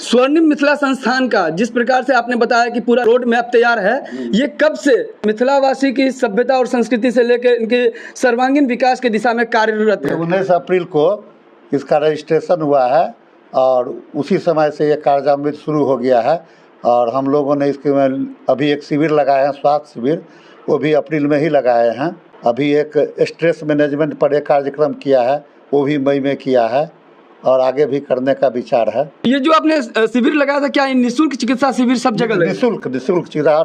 स्वर्णिम मिथिला संस्थान का जिस प्रकार से आपने बताया कि पूरा रोड मैप तैयार है, ये कब से मिथिलावासी की सभ्यता और संस्कृति से लेकर इनके सर्वांगीण विकास की दिशा में कार्यरत है? 19 अप्रैल को इसका रजिस्ट्रेशन हुआ है और उसी समय से ये कार्यान्वित शुरू हो गया है। और हम लोगों ने इसके में अभी एक शिविर लगाए हैं, स्वास्थ्य शिविर, वो भी अप्रैल में ही लगाए हैं। अभी एक स्ट्रेस मैनेजमेंट पर एक कार्यक्रम किया है, वो भी मई में किया है और आगे भी करने का विचार है। ये जो आपने शिविर लगाया था, क्या निःशुल्क चिकित्सा शिविर सब जगह लगे? निःशुल्क चिकित्सा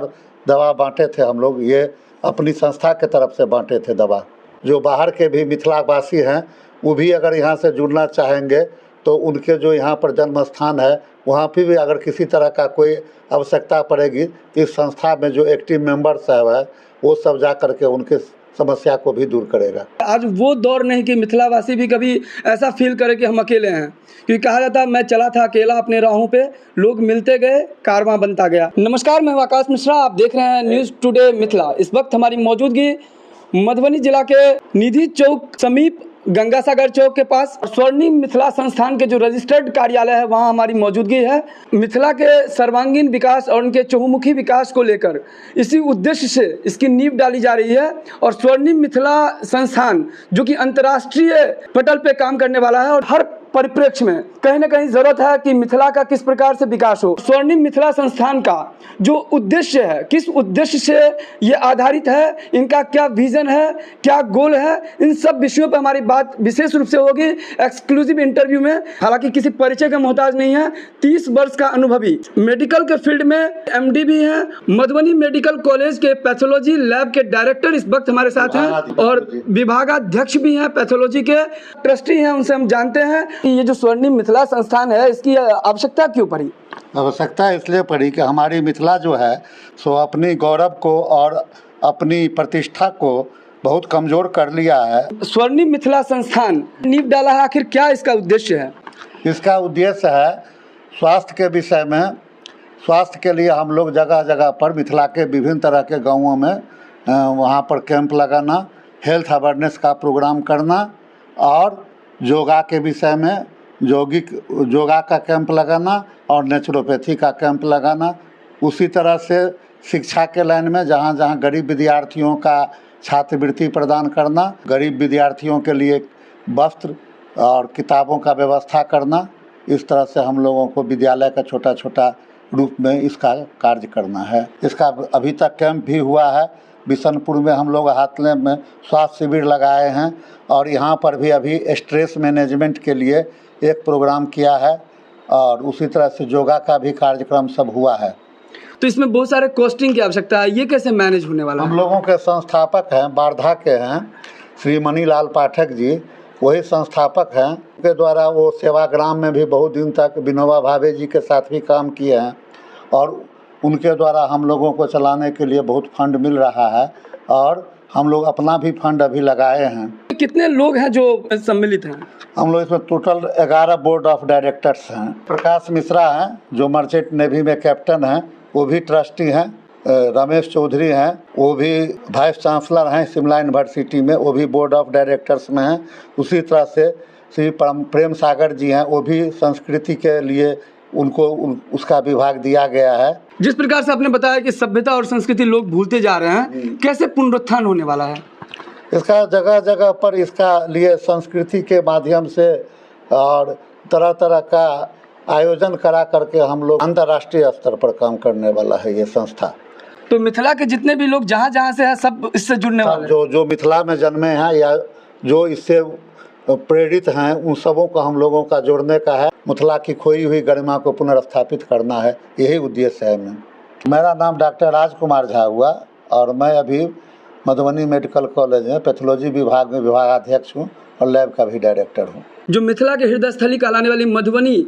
दवा बांटे थे हम लोग, ये अपनी संस्था के तरफ से बांटे थे दवा। जो बाहर के भी मिथिलावासी हैं वो भी अगर यहाँ से जुड़ना चाहेंगे तो उनके जो यहाँ पर जन्म स्थान है वहाँ पर भी अगर किसी तरह का कोई आवश्यकता पड़ेगी तो इस संस्था में जो एक्टिव मेंबर साहब है वो सब जा करके उनके समस्या को भी दूर करेगा। आज वो दौर नहीं कि मिथिलावासी भी कभी ऐसा फील करे कि हम अकेले हैं, क्योंकि कहा जाता है मैं चला था अकेला अपने राहों पे, लोग मिलते गए, कारवां बनता गया। नमस्कार, मैं आकाश मिश्रा, आप देख रहे हैं न्यूज़ टुडे मिथिला। इस वक्त हमारी मौजूदगी मधुबनी जिला के निधि चौक समीप गंगासागर चौक के पास स्वर्णिम मिथिला संस्थान के जो रजिस्टर्ड कार्यालय है वहाँ हमारी मौजूदगी है। मिथिला के सर्वांगीण विकास और उनके चहुमुखी विकास को लेकर इसी उद्देश्य से इसकी नींव डाली जा रही है और स्वर्णिम मिथिला संस्थान जो कि अंतर्राष्ट्रीय पटल पे काम करने वाला है और हर परिप्रेक्ष्य में कहीं ना कहीं जरूरत है कि मिथिला का किस प्रकार से विकास हो। स्वर्णिम मिथिला संस्थान का जो उद्देश्य है, किस उद्देश्य से ये आधारित है, इनका क्या विजन है, क्या गोल है, इन सब विषयों पर हमारी बात विशेष रूप से होगी एक्सक्लूसिव इंटरव्यू में। हालांकि किसी परिचय का मोहताज नहीं है, 30 वर्ष का अनुभवी, मेडिकल के फील्ड में MD भी हैं, मधुबनी मेडिकल कॉलेज के पैथोलॉजी लैब के डायरेक्टर इस वक्त हमारे साथ हैं और विभागाध्यक्ष भी हैं, पैथोलॉजी के ट्रस्टी हैं, उनसे हम जानते हैं ये जो स्वर्णिम मिथिला संस्थान है इसकी आवश्यकता क्यों पड़ी? आवश्यकता इसलिए पड़ी कि हमारी मिथिला जो है सो अपनी गौरव को और अपनी प्रतिष्ठा को बहुत कमज़ोर कर लिया है। स्वर्णिम मिथिला संस्थान नींव डाला है, आखिर क्या इसका उद्देश्य है? इसका उद्देश्य है स्वास्थ्य के विषय में, स्वास्थ्य के लिए हम लोग जगह जगह पर मिथिला के विभिन्न तरह के गाँवों में वहाँ पर कैंप लगाना, हेल्थ अवेयरनेस का प्रोग्राम करना और योगा के विषय में योगा का कैंप लगाना और नेचुरोपैथी का कैंप लगाना। उसी तरह से शिक्षा के लाइन में जहाँ जहाँ गरीब विद्यार्थियों का छात्रवृत्ति प्रदान करना, गरीब विद्यार्थियों के लिए वस्त्र और किताबों का व्यवस्था करना। इस तरह से हम लोगों को विद्यालय का छोटा छोटा रूप में इसका कार्य करना है। इसका अभी तक कैंप भी हुआ है। बिशनपुर में हम लोग हाथले में स्वास्थ्य शिविर लगाए हैं और यहाँ पर भी अभी स्ट्रेस मैनेजमेंट के लिए एक प्रोग्राम किया है और उसी तरह से योगा का भी कार्यक्रम सब हुआ है। तो इसमें बहुत सारे कॉस्टिंग की आवश्यकता है, ये कैसे मैनेज होने वाला है? हम लोगों के संस्थापक हैं, वार्धा के हैं श्री मणिलाल पाठक जी, वही संस्थापक हैं। उनके द्वारा वो सेवाग्राम में भी बहुत दिन तक विनोबा भावे जी के साथ भी काम किए हैं और उनके द्वारा हम लोगों को चलाने के लिए बहुत फंड मिल रहा है और हम लोग अपना भी फंड अभी लगाए हैं। कितने लोग हैं जो सम्मिलित हैं? हम लोग इसमें टोटल 11 बोर्ड ऑफ डायरेक्टर्स हैं। प्रकाश मिश्रा हैं जो मर्चेंट नेवी में कैप्टन हैं, वो भी ट्रस्टी हैं। रमेश चौधरी हैं, वो भी वाइस चांसलर हैं शिमला यूनिवर्सिटी में, वो भी बोर्ड ऑफ डायरेक्टर्स में हैं। उसी तरह से श्री प्रेम सागर जी हैं, वो भी संस्कृति के लिए उनको उसका विभाग दिया गया है। जिस प्रकार से आपने बताया कि सभ्यता और संस्कृति लोग भूलते जा रहे हैं, कैसे पुनरुत्थान होने वाला है? इसका जगह जगह पर इसका लिए संस्कृति के माध्यम से और तरह तरह का आयोजन करा करके हम लोग अंतर्राष्ट्रीय स्तर पर काम करने वाला है ये संस्था। तो मिथिला के जितने भी लोग जहाँ जहाँ से हैं सब इससे जुड़ने वाले हैं? जो मिथिला में जन्मे हैं या जो इससे प्रेरित हैं उन सबों को हम लोगों का जोड़ने का है। मिथिला की खोई हुई गरिमा को पुनर्स्थापित करना है, यही उद्देश्य है। मेरा नाम डॉक्टर राजकुमार झा हुआ और मैं अभी मधुबनी मेडिकल कॉलेज में पैथोलॉजी विभाग में विभागाध्यक्ष हूँ और लैब का भी डायरेक्टर हूँ। जो मिथिला के हृदय स्थली कहलाने वाली मधुबनी,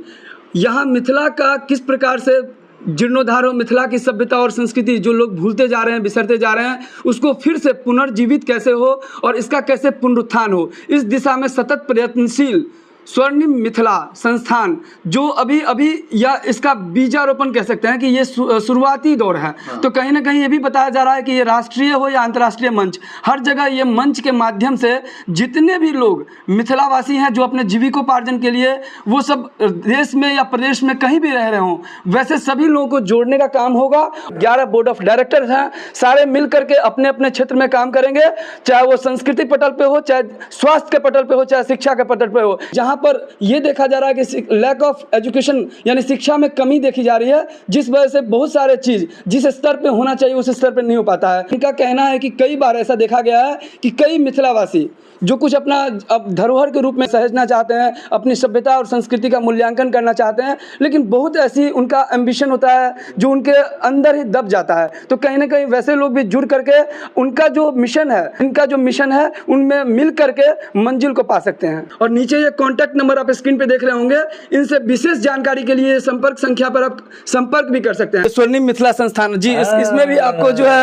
यहाँ मिथिला का किस प्रकार से जीर्णोद्धार हो, मिथिला की सभ्यता और संस्कृति जो लोग भूलते जा रहे हैं, बिसरते जा रहे हैं, उसको फिर से पुनर्जीवित कैसे हो और इसका कैसे पुनरुत्थान हो, इस दिशा में सतत प्रयत्नशील स्वर्णिम मिथिला संस्थान जो अभी अभी या इसका बीजारोपण कह सकते हैं कि ये शुरुआती दौर है, तो कहीं ना कहीं ये भी बताया जा रहा है कि ये राष्ट्रीय हो या अंतर्राष्ट्रीय मंच, हर जगह ये मंच के माध्यम से जितने भी लोग मिथिलावासी हैं जो अपने जीविकोपार्जन के लिए वो सब देश में या प्रदेश में कहीं भी रह रहे हों, वैसे सभी लोगों को जोड़ने का काम होगा। 11 बोर्ड ऑफ डायरेक्टर्स हैं, सारे मिल करके अपने अपने क्षेत्र में काम करेंगे, चाहे वो संस्कृति पटल पे हो, चाहे स्वास्थ्य के पटल पे हो, चाहे शिक्षा के पटल पे हो। जहां पर यह देखा जा रहा है कि लैक ऑफ एजुकेशन यानी शिक्षा में कमी देखी जा रही है, जिस वजह से बहुत सारे चीज जिस स्तर पे होना चाहिए उस स्तर पे नहीं हो पाता है। इनका कहना है कि कई बार ऐसा देखा गया है कि कई मिथिलावासी जो कुछ अपना अब धरोहर के रूप में सहेजना चाहते हैं, अपनी सभ्यता और संस्कृति का मूल्यांकन करना चाहते हैं, लेकिन बहुत ऐसी उनका एम्बिशन होता है जो उनके अंदर ही दब जाता है। तो कहीं ना कहीं वैसे लोग भी जुड़ करके उनका जो मिशन है, इनका जो मिशन है, उनमें मिल करके मंजिल को पा सकते हैं। और नीचे ये कॉन्टैक्ट नंबर आप स्क्रीन पे देख रहे होंगे, इनसे विशेष जानकारी के लिए संपर्क संख्या पर आप संपर्क भी कर सकते हैं। स्वर्णिम मिथिला संस्थान जी, इसमें भी आपको जो है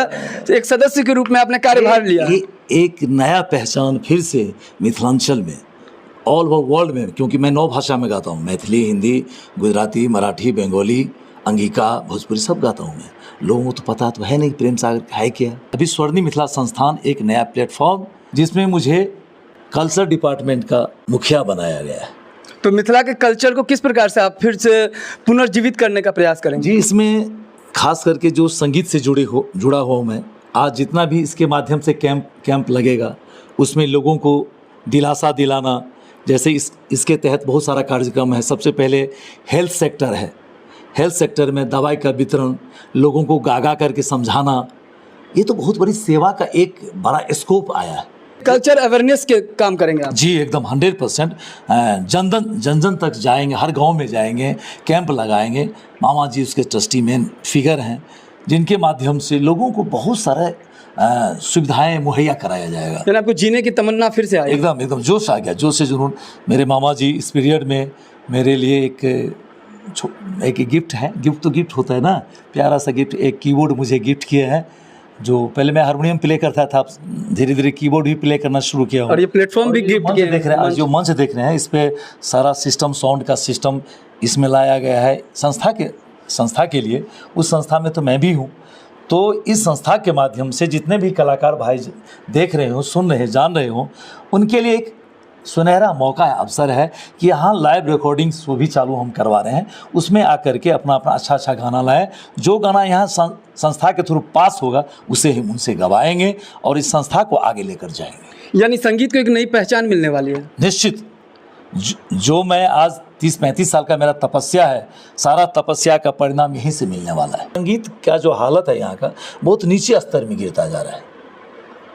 एक सदस्य के रूप में आपने कार्यभार लिया। एक नया पहचान फिर से मिथिलांचल में, ऑल ओवर वर्ल्ड में, क्योंकि मैं 9 भाषा में गाता हूँ, मैथिली, हिंदी, गुजराती, मराठी, बंगाली, अंगिका, भोजपुरी सब गाता हूँ मैं। लोगों को तो पता तो है नहीं प्रेम सागर है क्या। अभी स्वर्णिम मिथिला संस्थान एक नया प्लेटफॉर्म जिसमें मुझे कल्चर डिपार्टमेंट का मुखिया बनाया गया है। तो मिथिला के कल्चर को किस प्रकार से आप फिर से पुनर्जीवित करने का प्रयास करेंगे? जी, इसमें खास करके जो संगीत से जुड़ा हुआ मैं, आज जितना भी इसके माध्यम से कैंप लगेगा उसमें लोगों को दिलासा दिलाना, जैसे इसके तहत बहुत सारा कार्यक्रम है। सबसे पहले हेल्थ सेक्टर है, हेल्थ सेक्टर में दवाई का वितरण, लोगों को गा करके समझाना, ये तो बहुत बड़ी सेवा का एक बड़ा स्कोप आया है। कल्चर अवेयरनेस के काम करेंगे आप? जी एकदम 100% जन तक जाएंगे, हर गांव में जाएंगे, कैंप लगाएंगे। मामा जी उसके ट्रस्टी मेन फिगर हैं, जिनके माध्यम से लोगों को बहुत सारे सुविधाएं मुहैया कराया जाएगा। यानी आपको जीने की तमन्ना फिर से आई? एकदम जोश आ गया, जोश से जुनून। मेरे मामा जी इस पीरियड में मेरे लिए एक गिफ्ट है, गिफ्ट तो गिफ्ट होता है ना, प्यारा सा गिफ्ट, एक कीबोर्ड मुझे गिफ्ट किए हैं। जो पहले मैं हारमोनियम प्ले करता था, धीरे धीरे कीबोर्ड भी प्ले करना शुरू किया हूँ। और ये प्लेटफॉर्म भी गिफ्ट देख रहे हैं, जो मंच देख रहे हैं, इस पे सारा सिस्टम, साउंड का सिस्टम इसमें लाया गया है संस्था के लिए। उस संस्था में तो मैं भी हूँ। तो इस संस्था के माध्यम से जितने भी कलाकार भाई देख रहे हो, सुन रहे हैं, जान रहे हो, उनके लिए एक सुनहरा मौका है, अवसर है कि यहाँ लाइव रिकॉर्डिंग्स वो भी चालू हम करवा रहे हैं। उसमें आकर के अपना अच्छा गाना लाएं। जो गाना यहाँ संस्था के थ्रू पास होगा उसे हम उनसे गवाएंगे और इस संस्था को आगे लेकर जाएंगे। यानी संगीत को एक नई पहचान मिलने वाली है। निश्चित। जो मैं आज 30-35 साल का मेरा तपस्या है, सारा तपस्या का परिणाम यहीं से मिलने वाला है। संगीत का जो हालत है यहाँ का, बहुत नीचे स्तर में गिरता जा रहा है।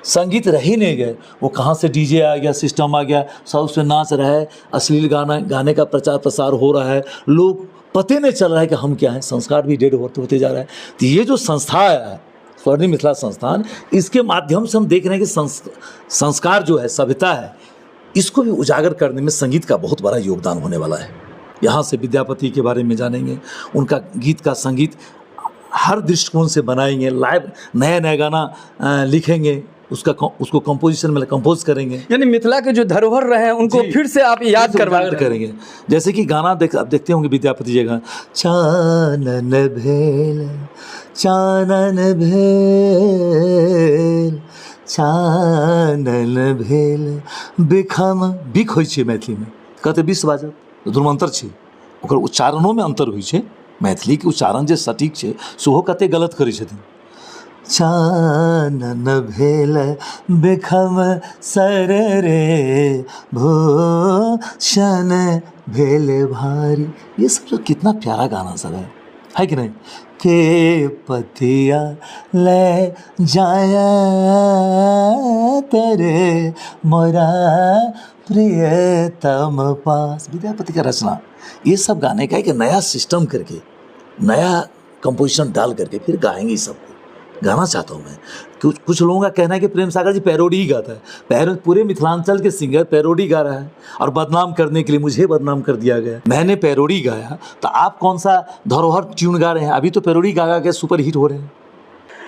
संगीत रह ही नहीं गए, वो कहाँ से डीजे आ गया, सिस्टम आ गया, सब उसमें नाच रहा है, अश्लील गाने का प्रचार प्रसार हो रहा है, लोग पते नहीं चल रहा है कि हम क्या हैं, संस्कार भी डेड होते जा रहा है। तो ये जो संस्था है स्वर्णिम मिथिला संस्थान, इसके माध्यम से हम देख रहे हैं कि संस्कार जो है, सभ्यता है, इसको भी उजागर करने में संगीत का बहुत बड़ा योगदान होने वाला है। यहाँ से विद्यापति के बारे में जानेंगे, उनका गीत का संगीत हर दृष्टिकोण से बनाएंगे, लाइव नया गाना लिखेंगे, उसको कंपोजिशन में कंपोज करेंगे। यानी मिथिला के जो धरोहर रहे हैं उनको फिर से आप याद करवाकर करेंगे। जैसे कि गाना आप देखते होंगे विद्यापति जी का, चानन भेल चानन भेल बिखम बिख होइ छै मैथिली में, कहते 20 बाजत ध्रुवांतर छै, ओकर उच्चारणों में अंतर होइ छै। मैथिली के उच्चारण जे सटीक छै सेहो कते गलत करै छथिन। चानन भेल बिखम सर रे भूषण भेल भारी, ये सब जो कितना प्यारा गाना सब है कि नहीं। के पतिया ले जाया तेरे मोरा प्रियतम पास, विद्यापति का रचना। ये सब गाने का एक नया सिस्टम करके, नया कंपोजिशन डाल करके फिर गाएंगे। सबको गाना चाहता हूँ मैं। कुछ लोगों का कहना है कि प्रेम सागर जी पैरोडी ही गाता है। पूरे मिथिलांचल के सिंगर पैरोडी गा रहा है और बदनाम करने के लिए मुझे बदनाम कर दिया गया। मैंने पैरोडी गाया तो आप कौन सा धरोहर ट्यून गा रहे हैं? अभी तो पैरोडी गा के सुपर हिट हो रहे हैं।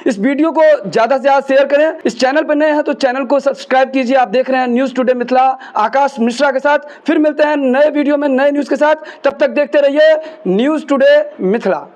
इस वीडियो को ज़्यादा से ज़्यादा शेयर करें। इस चैनल पर नए हैं तो चैनल को सब्सक्राइब कीजिए। आप देख रहे हैं न्यूज़ टुडे मिथिला आकाश मिश्रा के साथ। फिर मिलते हैं नए वीडियो में नए न्यूज़ के साथ। तब तक देखते रहिए न्यूज़ टुडे मिथिला।